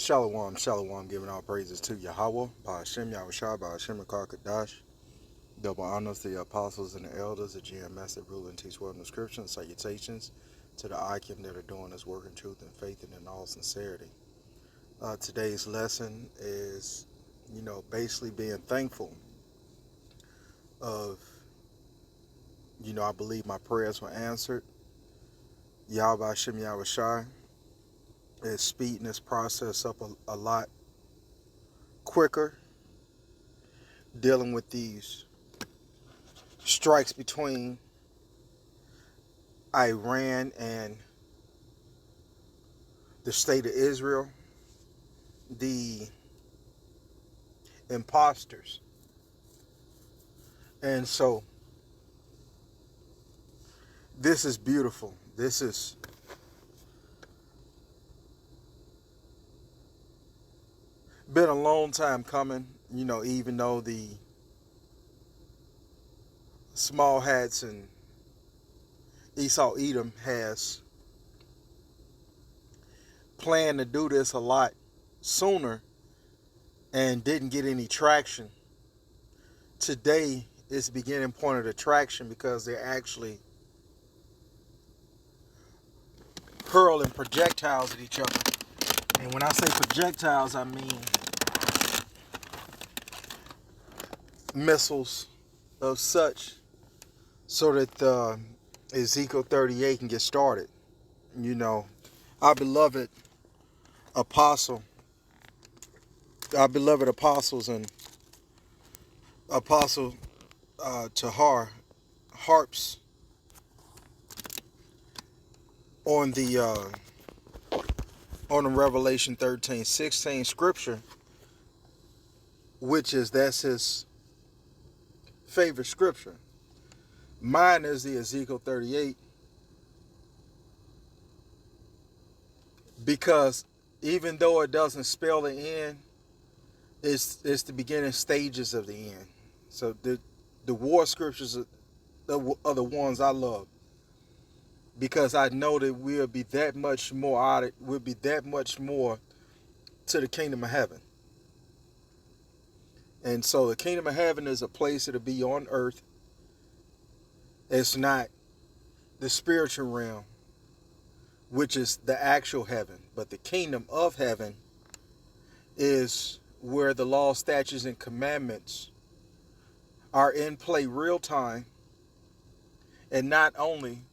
Shalom, shalom, giving all praises to Yahweh, by Hashem, Yahushua, by Hashem, Kadash. Double honors to the apostles and the elders, the GMS that rule and teach word and scripture, and salutations to the Ikim that are doing this work in truth and faith and in all sincerity. Today's lesson is, basically being thankful of, I believe my prayers were answered. Yahweh, Hashem, Yahushua is speeding this process up a lot quicker, dealing with these strikes between Iran and the state of Israel, the imposters. And so this is beautiful. This is been a long time coming, even though the small hats and Esau Edom has planned to do this a lot sooner and didn't get any traction. Today is the beginning point of the traction because they're actually hurling projectiles at each other. And when I say projectiles, I mean missiles of such, so that Ezekiel 38 can get started. Our beloved apostles and Apostle Tahar harps on the Revelation 13:16 scripture, that's his favorite scripture. Mine is the Ezekiel 38, because even though it doesn't spell the end, it's the beginning stages of the end. So the war scriptures are the ones I love, because I know that we'll be that much more to the kingdom of heaven. And so the kingdom of heaven is a place that'll be on earth. It's not the spiritual realm, which is the actual heaven, but the kingdom of heaven is where the law, statutes, and commandments are in play real time. And not only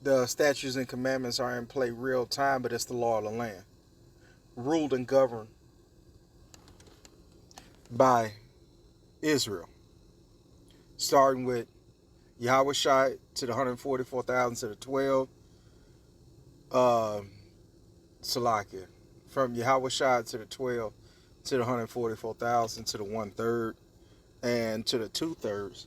the statutes and commandments are in play real time, but it's the law of the land, ruled and governed by Israel, starting with Yahweh Shai to the 144,000 to the 12, Salakia, from Yahweh Shai to the 12 to the 144,000 to the 1/3 and to the 2/3,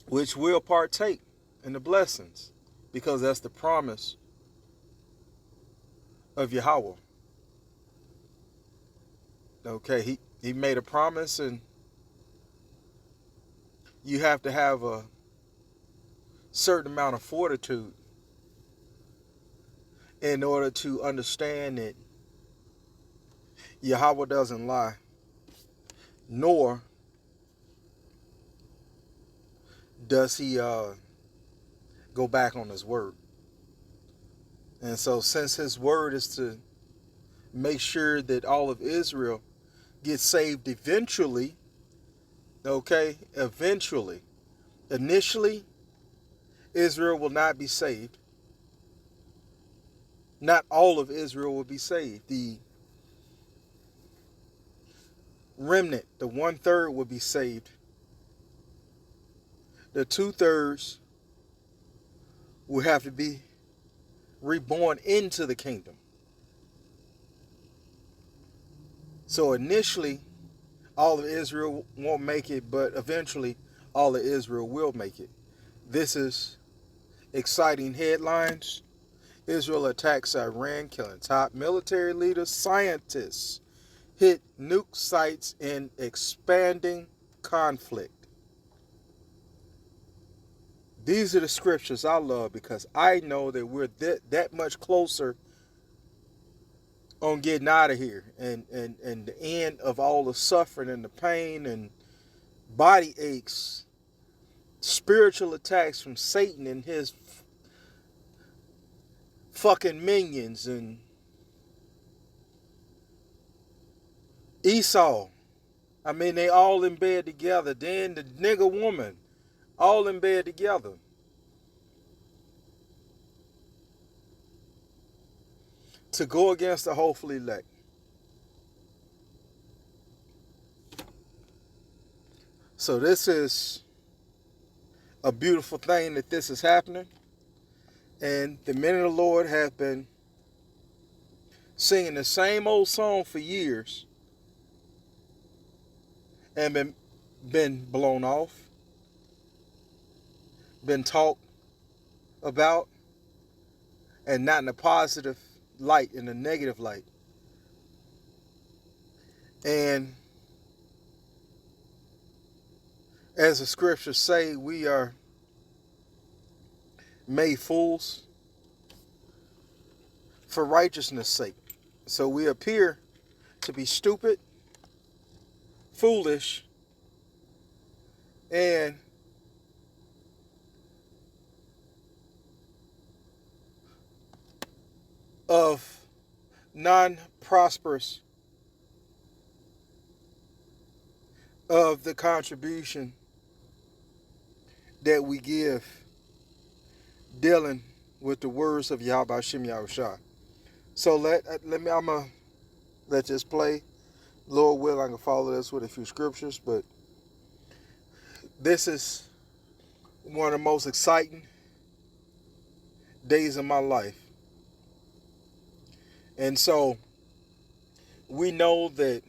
which will partake in the blessings, because that's the promise of Yahweh. Okay, he made a promise, and you have to have a certain amount of fortitude in order to understand that Yahweh doesn't lie, nor does he go back on his word. And so since his word is to make sure that all of Israel gets saved eventually, initially, Israel will not be saved. Not all of Israel will be saved. The remnant, the 1/3, will be saved. The 2/3 will have to be reborn into the kingdom. So initially, all of Israel won't make it, but eventually all of Israel will make it. This is exciting headlines. Israel attacks Iran, killing top military leaders. Scientists hit nuke sites in expanding conflict. These are the scriptures I love, because I know that we're that much closer on getting out of here, and the end of all the suffering and the pain and body aches, spiritual attacks from Satan and his fucking minions and Esau. I mean, they all in bed together. Then the nigga woman, all in bed together. To go against the hopeful elect. So this is a beautiful thing that this is happening. And the men of the Lord have been singing the same old song for years and been blown off, been talked about, and not in a positive light, in a negative light. And as the scriptures say, we are made fools for righteousness' sake. So we appear to be stupid, foolish, and of non-prosperous of the contribution that we give dealing with the words of Yahweh Shem Yahushua. So I'm gonna let this play. Lord will, I can follow this with a few scriptures, but this is one of the most exciting days of my life. And so we know that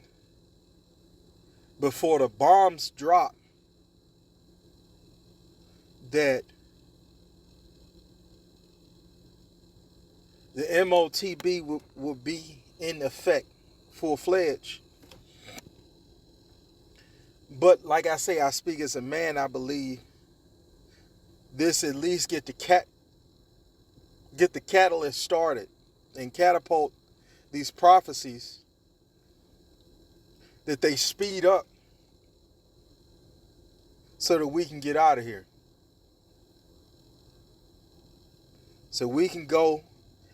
before the bombs drop, that the MOTB will be in effect, full-fledged. But like I say, I speak as a man. I believe this at least get the catalyst started and catapult these prophecies, that they speed up so that we can get out of here. So we can go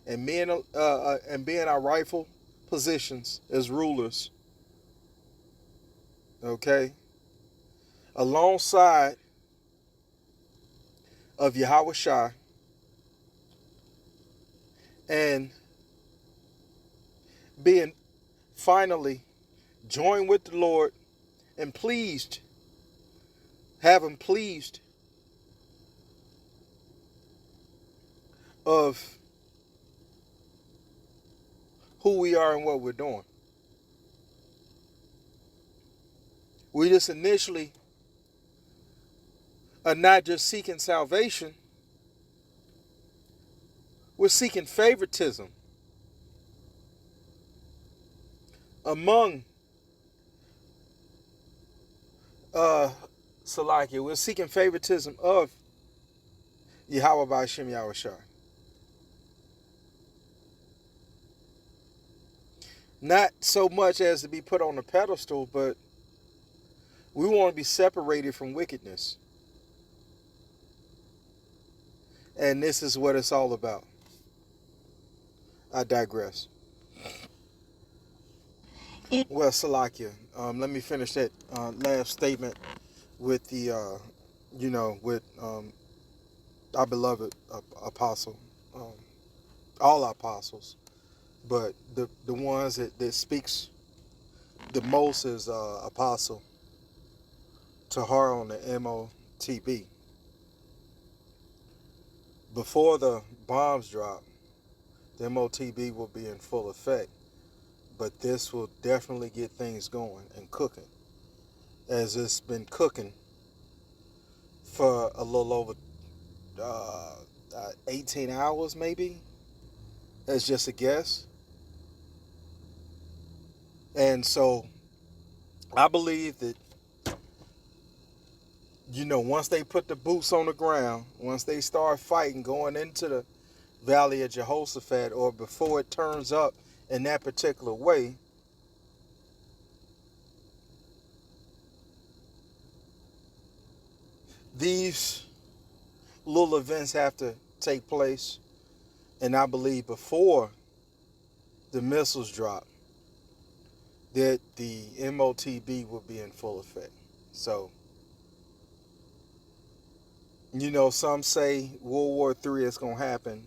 and be in our rightful positions as rulers, okay, alongside of Yahweh Shai, and being finally joined with the Lord and pleased, have him pleased of who we are and what we're doing. We just initially are not just seeking salvation, we're seeking favoritism among Salakia. We're seeking favoritism of Yahweh by Hashem Yahushua. Not so much as to be put on a pedestal, but we want to be separated from wickedness. And this is what it's all about. I digress. Well, Salakia, let me finish that last statement with the, with our beloved apostle, all apostles, but the ones that speaks the most is Apostle Tahar on the MOTB. Before the bombs drop, the MOTB will be in full effect, but this will definitely get things going and cooking, as it's been cooking for a little over 18 hours maybe. That's just a guess. And so I believe that, once they put the boots on the ground, once they start fighting, going into the Valley of Jehoshaphat, or before it turns up in that particular way, these little events have to take place. And I believe before the missiles drop, that the MOTB will be in full effect. So, some say World War III is going to happen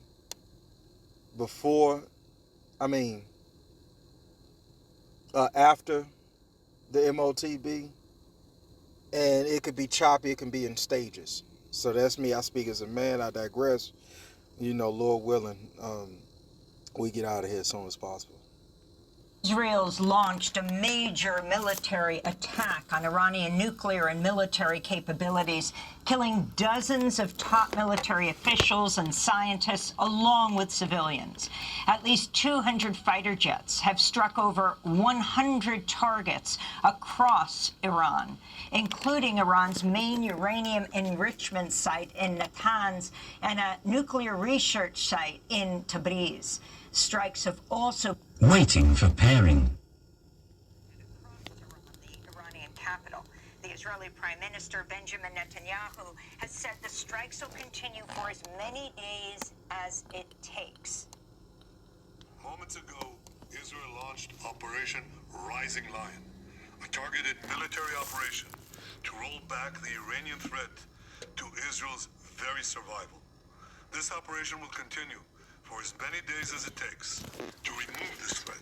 before, I mean, after the MOTB, and it could be choppy, it can be in stages. So that's me. I speak as a man. I digress. Lord willing, we get out of here as soon as possible. Israel's launched a major military attack on Iranian nuclear and military capabilities, killing dozens of top military officials and scientists, along with civilians. At least 200 fighter jets have struck over 100 targets across Iran, including Iran's main uranium enrichment site in Natanz and a nuclear research site in Tabriz. Strikes have also waiting for pairing. The Iranian capital. The Israeli Prime Minister Benjamin Netanyahu has said the strikes will continue for as many days as it takes. Moments ago, Israel launched Operation Rising Lion, a targeted military operation to roll back the Iranian threat to Israel's very survival. This operation will continue for as many days as it takes to remove this threat.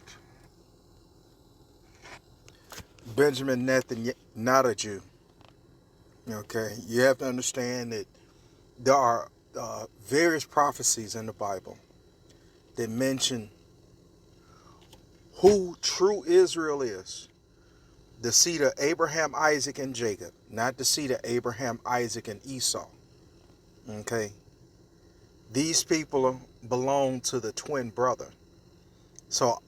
Benjamin Netanyahu, not a Jew. Okay, you have to understand that there are various prophecies in the Bible that mention who true Israel is. The seed of Abraham, Isaac, and Jacob, not the seed of Abraham, Isaac, and Esau. Okay, these people belong to the twin brother. So,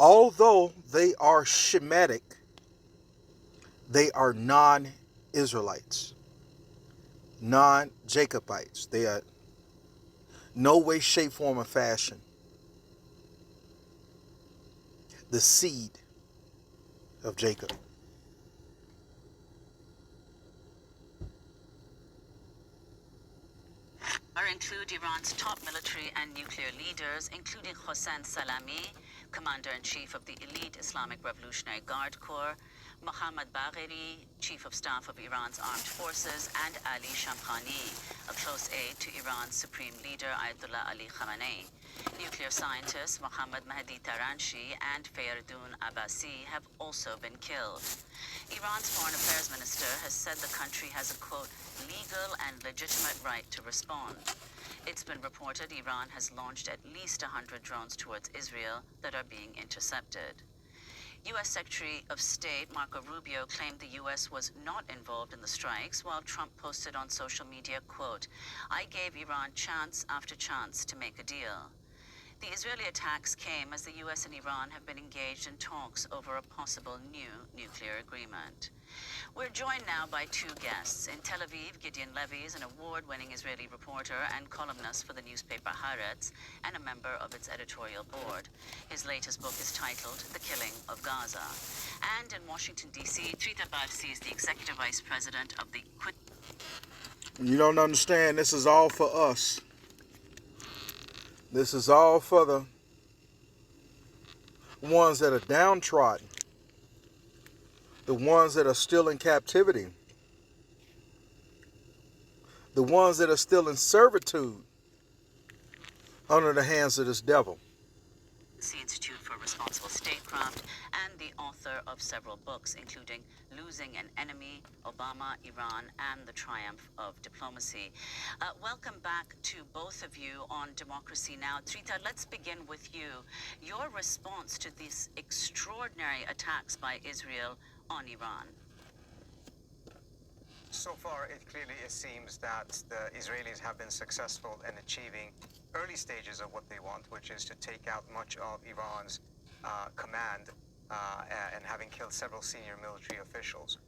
although they are Shemitic, they are non-Israelites, non-Jacobites. They are no way, shape, form, or fashion the seed of Jacob. Include Iran's top military and nuclear leaders, including Hossein Salami, Commander-in-Chief of the elite Islamic Revolutionary Guard Corps, Mohammad Bagheri, Chief of Staff of Iran's Armed Forces, and Ali Shamkhani, a close aide to Iran's Supreme Leader Ayatollah Ali Khamenei. Nuclear scientists Mohammad Mahdi Taranshi and Feyerdoun Abbasi have also been killed. Iran's Foreign Affairs Minister has said the country has a, quote, legal and legitimate right to respond. It's been reported Iran has launched at least 100 drones towards Israel that are being intercepted. U.S. Secretary of State Marco Rubio claimed the U.S. was not involved in the strikes, while Trump posted on social media, quote, I gave Iran chance after chance to make a deal. The Israeli attacks came as the U.S. and Iran have been engaged in talks over a possible new nuclear agreement. We're joined now by two guests. In Tel Aviv, Gideon Levy is an award-winning Israeli reporter and columnist for the newspaper Haaretz and a member of its editorial board. His latest book is titled The Killing of Gaza. And in Washington, D.C., Trita Barsi is the executive vice president of the... You don't understand, this is all for us. This is all for the ones that are downtrodden, the ones that are still in captivity, the ones that are still in servitude under the hands of this devil. Institute for Responsible Statecraft and the author of several books, including Losing an Enemy, Obama, Iran, and the Triumph of Diplomacy. Welcome back to both of you on Democracy Now! Trita, let's begin with you. Your response to these extraordinary attacks by Israel on Iran. So far, it clearly seems that the Israelis have been successful in achieving early stages of what they want, which is to take out much of Iran's command and having killed several senior military officials.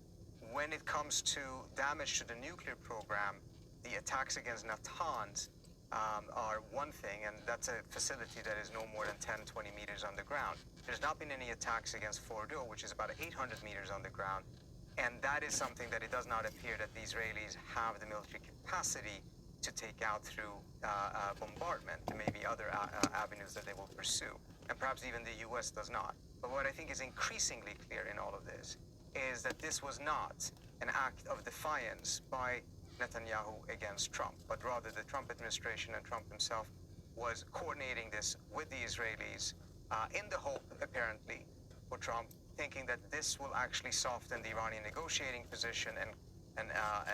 When it comes to damage to the nuclear program, the attacks against Natanz are one thing, and that's a facility that is no more than 10, 20 meters underground. There's not been any attacks against Fordo, which is about 800 meters underground, and that is something that it does not appear that the Israelis have the military capacity to take out through bombardment. There may be other avenues that they will pursue, and perhaps even the U.S. does not. But what I think is increasingly clear in all of this is that this was not an act of defiance by Netanyahu against Trump, but rather the Trump administration and Trump himself was coordinating this with the Israelis in the hope, apparently, for Trump, thinking that this will actually soften the Iranian negotiating position and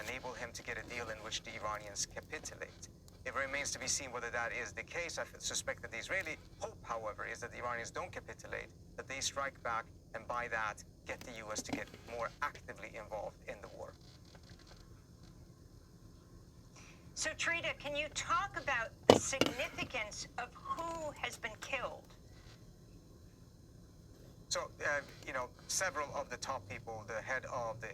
enable him to get a deal in which the Iranians capitulate. It remains to be seen whether that is the case. I suspect that the Israeli hope, however, is that the Iranians don't capitulate, that they strike back, and by that, get the U.S. to get more actively involved in the war. So, Trita, can you talk about the significance of who has been killed? So, several of the top people, the head of the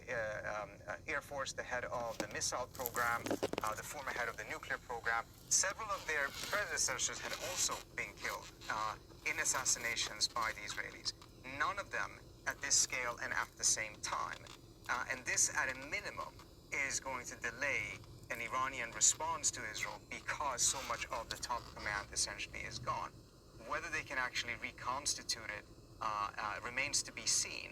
Air Force, the head of the missile program, the former head of the nuclear program, several of their predecessors had also been killed in assassinations by the Israelis. None of them at this scale and at the same time. And this, at a minimum, is going to delay an Iranian response to Israel because so much of the top command essentially is gone. Whether they can actually reconstitute it remains to be seen.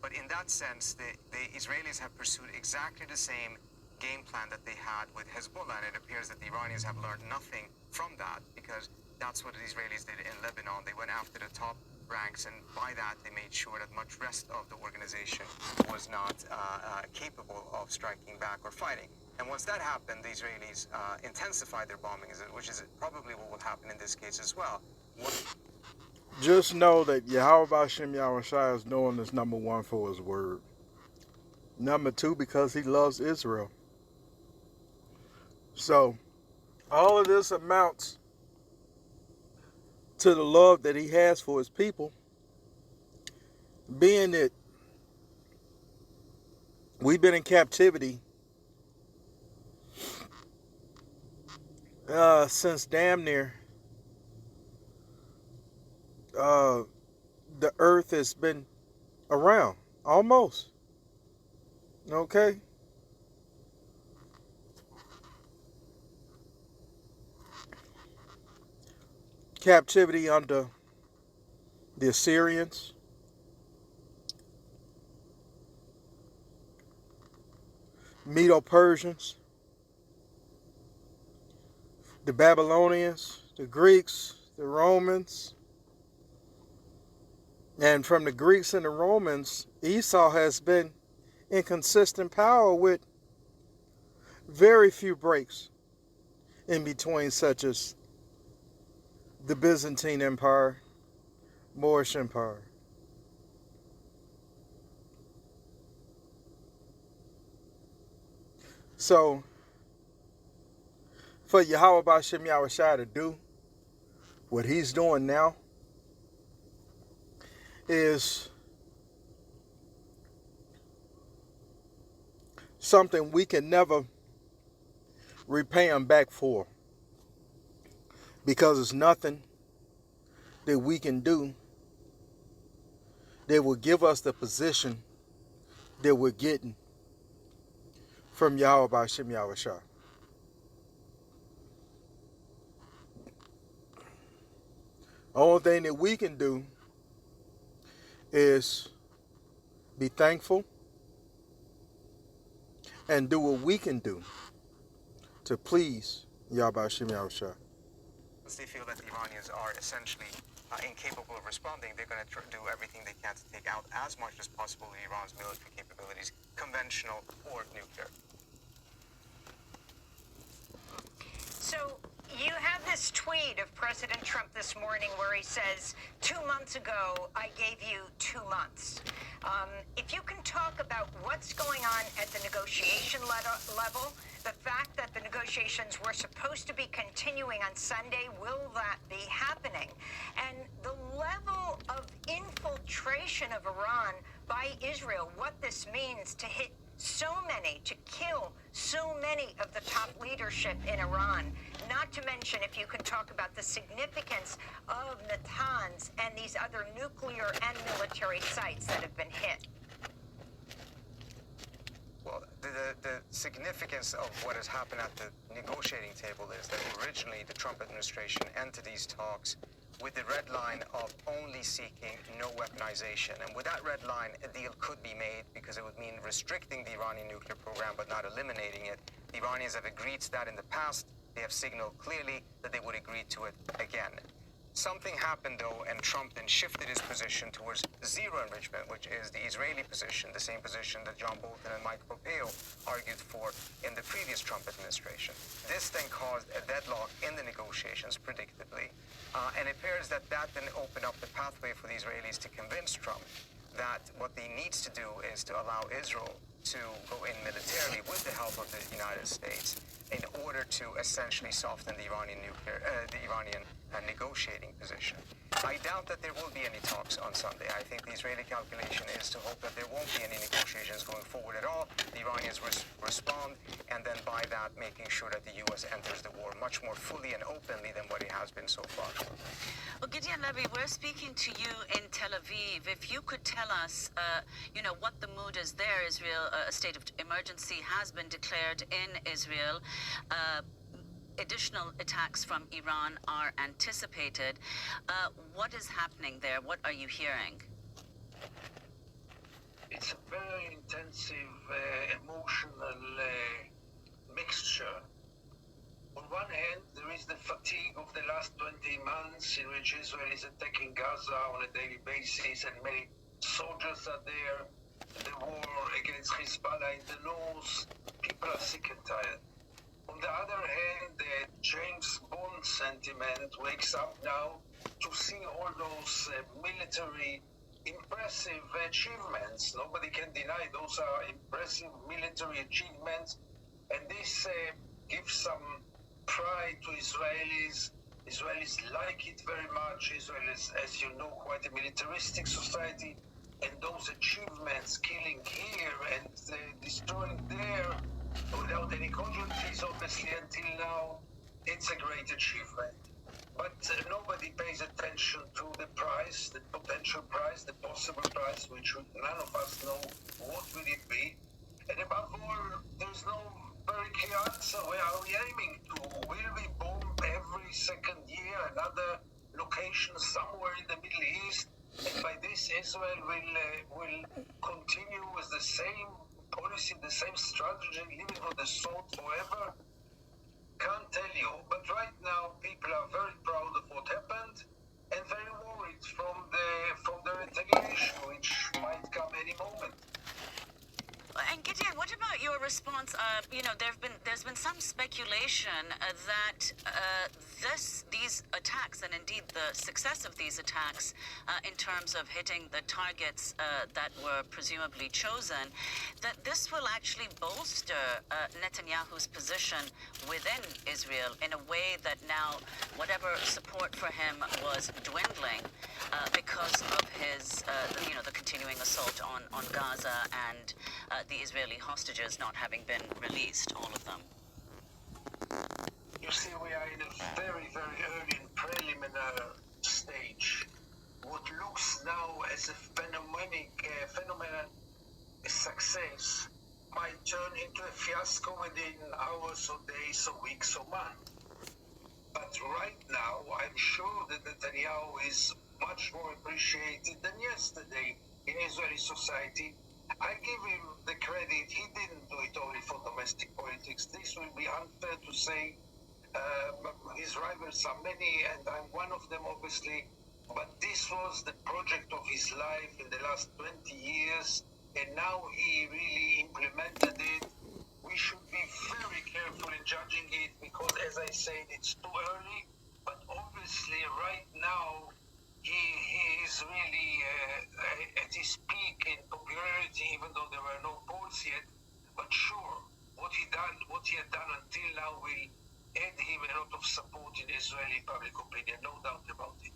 But in that sense, the Israelis have pursued exactly the same game plan that they had with Hezbollah, and it appears that the Iranians have learned nothing from that, because that's what the Israelis did in Lebanon. They went after the top ranks, and by that they made sure that much rest of the organization was not capable of striking back or fighting. And once that happened, the Israelis intensified their bombings, which is probably what will happen in this case as well. Just know that Yahweh Hashem Yahushua is known as number one for his word. Number two, because he loves Israel. So, all of this amounts to the love that he has for his people, being that we've been in captivity since damn near the earth has been around, almost. Okay? Captivity under the Assyrians, Medo-Persians, the Babylonians, the Greeks, the Romans. And from the Greeks and the Romans, Esau has been in consistent power with very few breaks in between, such as the Byzantine Empire, Moorish Empire. So, for Yahweh B'Shem Yahushua to do what he's doing now is something we can never repay him back for, because it's nothing that we can do that will give us the position that we're getting from Yahweh B'Shem Yahushua. Only thing that we can do is be thankful and do what we can do to please Yahweh B'Shem Yahushua. Once they feel that the Iranians are essentially incapable of responding, they're going to do everything they can to take out as much as possible of Iran's military capabilities, conventional or nuclear. So you have this tweet of President Trump this morning where he says, 2 months ago, I gave you 2 months. If you can talk about what's going on at the negotiation level, the fact that the negotiations were supposed to be continuing on Sunday, will that be happening? And the level of infiltration penetration of Iran by Israel, what this means to hit so many, to kill so many of the top leadership in Iran. Not to mention, if you can talk about the significance of Natanz and these other nuclear and military sites that have been hit. Well, the significance of what has happened at the negotiating table is that originally the Trump administration entered these talks with the red line of only seeking no weaponization. And with that red line, a deal could be made because it would mean restricting the Iranian nuclear program but not eliminating it. The Iranians have agreed to that in the past. They have signaled clearly that they would agree to it again. Something happened, though, and Trump then shifted his position towards zero enrichment, which is the Israeli position, the same position that John Bolton and Mike Pompeo argued for in the previous Trump administration. This then caused a deadlock in the negotiations, predictably, and it appears that then opened up the pathway for the Israelis to convince Trump that what he needs to do is to allow Israel to go in militarily with the help of the United States in order to essentially soften the Iranian negotiating position. I doubt that there will be any talks on Sunday. I think the Israeli calculation is to hope that there won't be any negotiations going forward at all. The Iranians respond, and then by that, making sure that the U.S. enters the war much more fully and openly than what it has been so far. Well, Gideon Levy, we're speaking to you in Tel Aviv. If you could tell us, what the mood is there. Israel, a state of emergency has been declared in Israel. Additional attacks from Iran are anticipated. What is happening there? What are you hearing? It's a very intensive, emotional mixture. On one hand, there is the fatigue of the last 20 months in which Israel is attacking Gaza on a daily basis, and many soldiers are there. The war against Hezbollah in the north, people are sick and tired. On the other hand, the James Bond sentiment wakes up now to see all those military impressive achievements. Nobody can deny those are impressive military achievements, and this gives some pride to Israelis. Israelis like it very much. Israel is, as you know, quite a militaristic society, and those achievements, killing here and destroying there, without any casualties, obviously, until now, it's a great achievement. But nobody pays attention to the price, the potential price, the possible price, which none of us know what will it be. And above all, there's no very clear answer. Where are we aiming to? Will we bomb every second year another location somewhere in the Middle East? And by this, Israel will continue with the same policy, the same strategy, living on the sword forever? Can't tell you. But right now, people are very proud of what happened and very worried from the retaliation, which might come any moment. And Gideon, what about your response? There's been some speculation that these attacks, and indeed the success of these attacks, in terms of hitting the targets that were presumably chosen, that this will actually bolster Netanyahu's position within Israel in a way that now whatever support for him was dwindling because of his, the continuing assault on Gaza and the Israeli hostages not having been released, all of them. You see, we are in a very, very early and preliminary stage. What looks now as a phenomenal success might turn into a fiasco within hours or days or weeks or months. But right now, I'm sure that Netanyahu is much more appreciated than yesterday in Israeli society. I give him the credit. He didn't do it only for domestic politics. This will be unfair to say. His rivals are many, and I'm one of them, obviously. But this was the project of his life in the last 20 years, and now he really implemented it. We should be very careful in judging it because, as I said, it's too early. But obviously, right now, he is really at his peak in popularity, even though there were no polls yet. But sure, what he had done until now will add him a lot of support in Israeli public opinion, no doubt about it.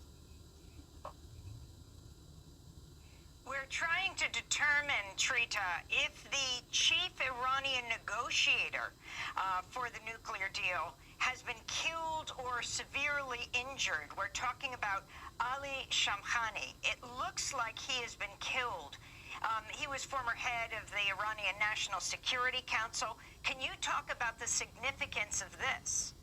We're trying to determine, Trita, if the chief Iranian negotiator for the nuclear deal has been killed or severely injured. We're talking about Ali Shamkhani. It looks like he has been killed. He was former head of the Iranian National Security Council. Can you talk about the significance of this?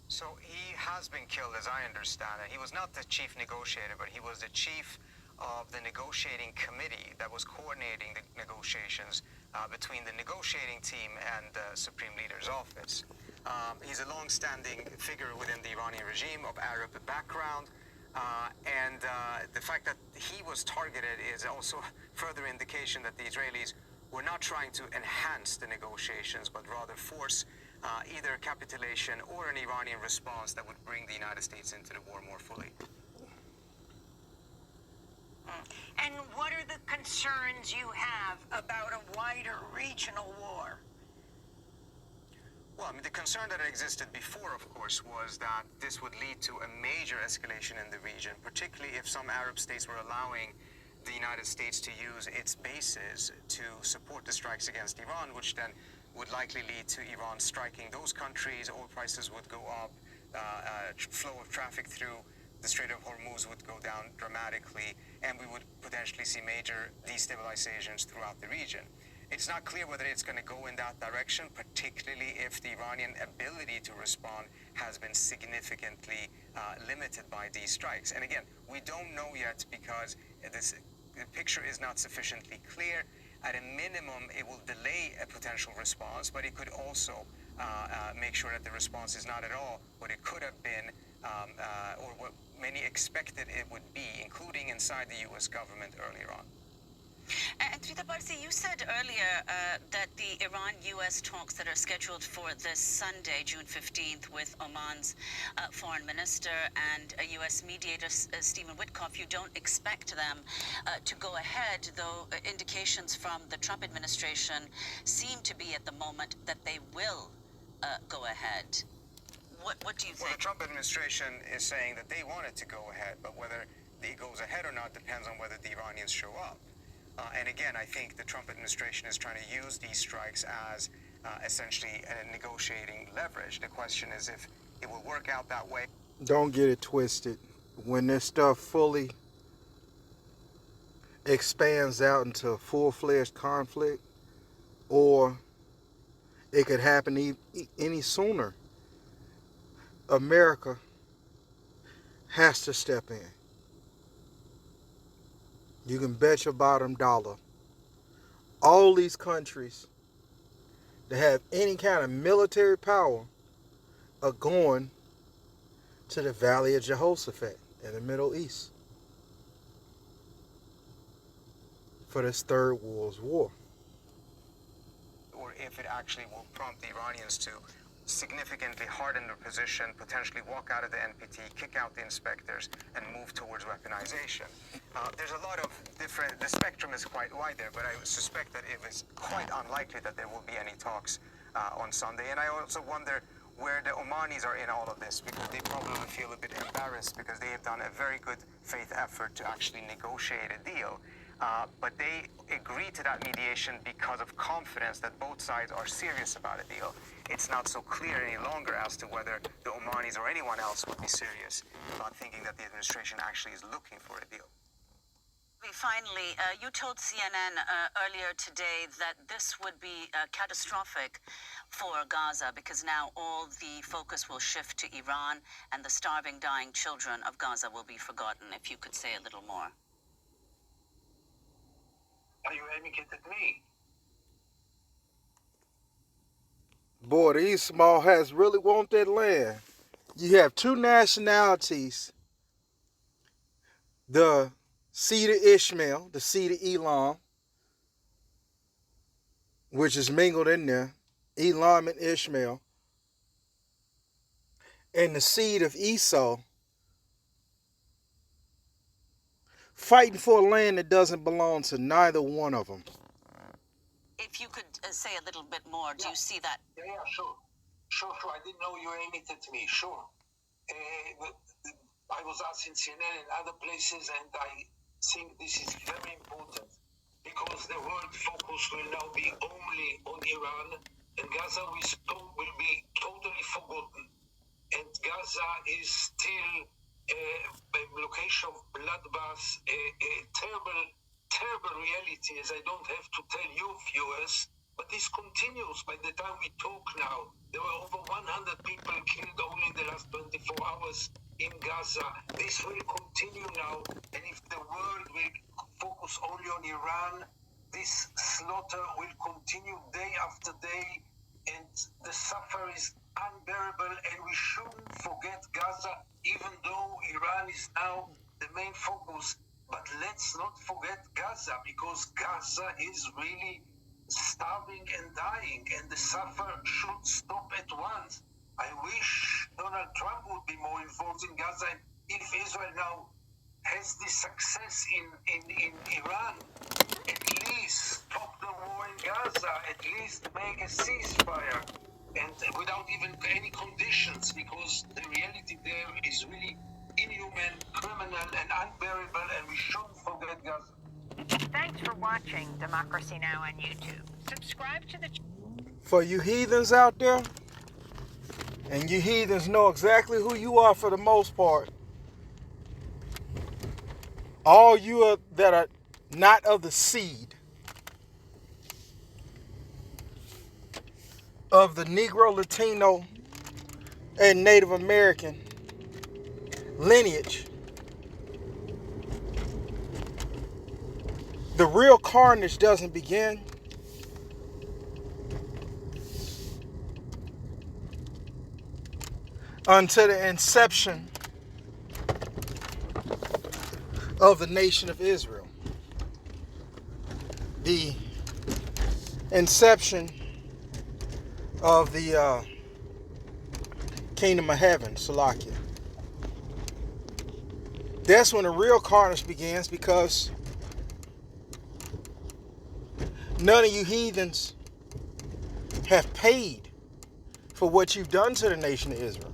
So he has been killed, as I understand it. He was not the chief negotiator, but he was the chief of the negotiating committee that was coordinating the negotiations between the negotiating team and the Supreme Leader's office. He's a long-standing figure within the Iranian regime of Arab background, and the fact that he was targeted is also further indication that the Israelis were not trying to enhance the negotiations, but rather force either capitulation or an Iranian response that would bring the United States into the war more fully. And what are the concerns you have about a wider regional war? Well, I mean, the concern that existed before, of course, was that this would lead to a major escalation in the region, particularly if some Arab states were allowing the United States to use its bases to support the strikes against Iran, which then would likely lead to Iran striking those countries. Oil prices would go up, flow of traffic through the Strait of Hormuz would go down dramatically, and we would potentially see major destabilizations throughout the region. It's not clear whether it's going to go in that direction, particularly if the Iranian ability to respond has been significantly limited by these strikes. And again, we don't know yet because the picture is not sufficiently clear. At a minimum, it will delay a potential response, but it could also make sure that the response is not at all what it could have been or what many expected it would be, including inside the U.S. government earlier on. And Trita Parsi, you said earlier that the Iran-U.S. talks that are scheduled for this Sunday, June 15th, with Oman's foreign minister and a U.S. mediator, Stephen Witkoff, you don't expect them to go ahead, though indications from the Trump administration seem to be at the moment that they will go ahead. What do you think? Well, the Trump administration is saying that they want it to go ahead, but whether it goes ahead or not depends on whether the Iranians show up. And again, I think the Trump administration is trying to use these strikes as essentially a negotiating leverage. The question is if it will work out that way. Don't get it twisted. When this stuff fully expands out into a full-fledged conflict, or it could happen any sooner, America has to step in. You can bet your bottom dollar. All these countries that have any kind of military power are going to the Valley of Jehoshaphat in the Middle East for this Third World War. Or if it actually will prompt the Iranians to significantly harden their position, potentially walk out of the NPT, kick out the inspectors, and move towards weaponization. There's a lot of different, the spectrum is quite wide there, but I suspect that it is quite unlikely that there will be any talks on Sunday. And I also wonder where the Omanis are in all of this, because they probably feel a bit embarrassed because they have done a very good faith effort to actually negotiate a deal. But they agreed to that mediation because of confidence that both sides are serious about a deal. It's not so clear any longer as to whether the Omanis or anyone else would be serious about thinking that the administration actually is looking for a deal. Finally, you told CNN earlier today that this would be catastrophic for Gaza because now all the focus will shift to Iran and the starving, dying children of Gaza will be forgotten. If you could say a little more. Are you aiming it at me? Boy, these small hats really want that land. You have two nationalities. The seed of Ishmael, the seed of Elam, which is mingled in there, Elam and Ishmael, and the seed of Esau, fighting for a land that doesn't belong to neither one of them. If you could say a little bit more, do you see that? Yeah, sure. Sure. I didn't know you aimed it at me. Sure. I was asked in CNN and other places, and think this is very important because the world focus will now be only on Iran, and Gaza will be totally forgotten. And Gaza is still a location of bloodbath, a terrible, terrible reality, as I don't have to tell you, viewers. But this continues. By the time we talk now, there were over 100 people killed only in the last 24 hours in Gaza. This will continue now, and if the world will focus only on Iran, this slaughter will continue day after day, and the suffering is unbearable, and we shouldn't forget Gaza, even though Iran is now the main focus. But let's not forget Gaza, because Gaza is really starving and dying, and the suffering should stop at once. I wish Donald Trump would be more involved in Gaza, and if Israel now has this success in Iran, at least stop the war in Gaza, at least make a ceasefire, and without even any conditions, because the reality there is really inhuman, criminal, and unbearable, and we shouldn't forget Gaza. Thanks for watching Democracy Now! On YouTube. Subscribe to the For you heathens out there, and you heathens know exactly who you are for the most part, all you that are not of the seed of the Negro, Latino, and Native American lineage, the real carnage doesn't begin until the inception of the nation of Israel. The inception of the kingdom of heaven, Salakia. That's when the real carnage begins, because none of you heathens have paid for what you've done to the nation of Israel.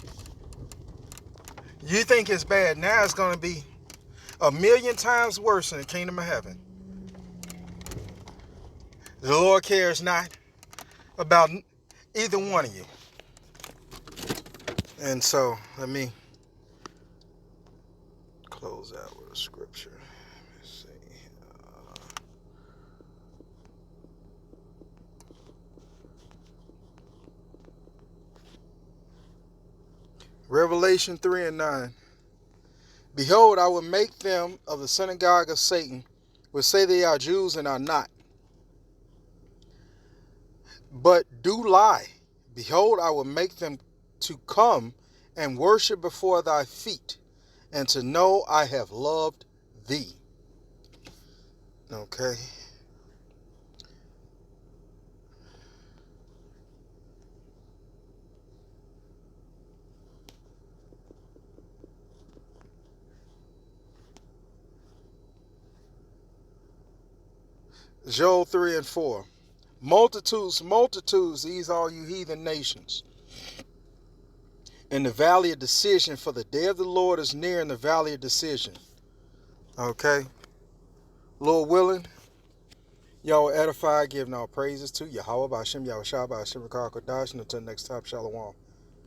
You think it's bad now, it's going to be 1,000,000 times worse in the kingdom of heaven. The Lord cares not about either one of you. And so, let me close out with a scripture. Let's see. Revelation 3:9. Behold, I will make them of the synagogue of Satan, which say they are Jews and are not, but do lie. Behold, I will make them to come and worship before thy feet, and to know I have loved thee. Okay. Joel 3:4. Multitudes, multitudes, these all you heathen nations, in the valley of decision, for the day of the Lord is near in the valley of decision. Okay. Lord willing, y'all edify, giving all praises to Yahweh, Ba'ashem, Yahushua, Ba'ashem, Rakar, Kodash, and until next time, Shalom.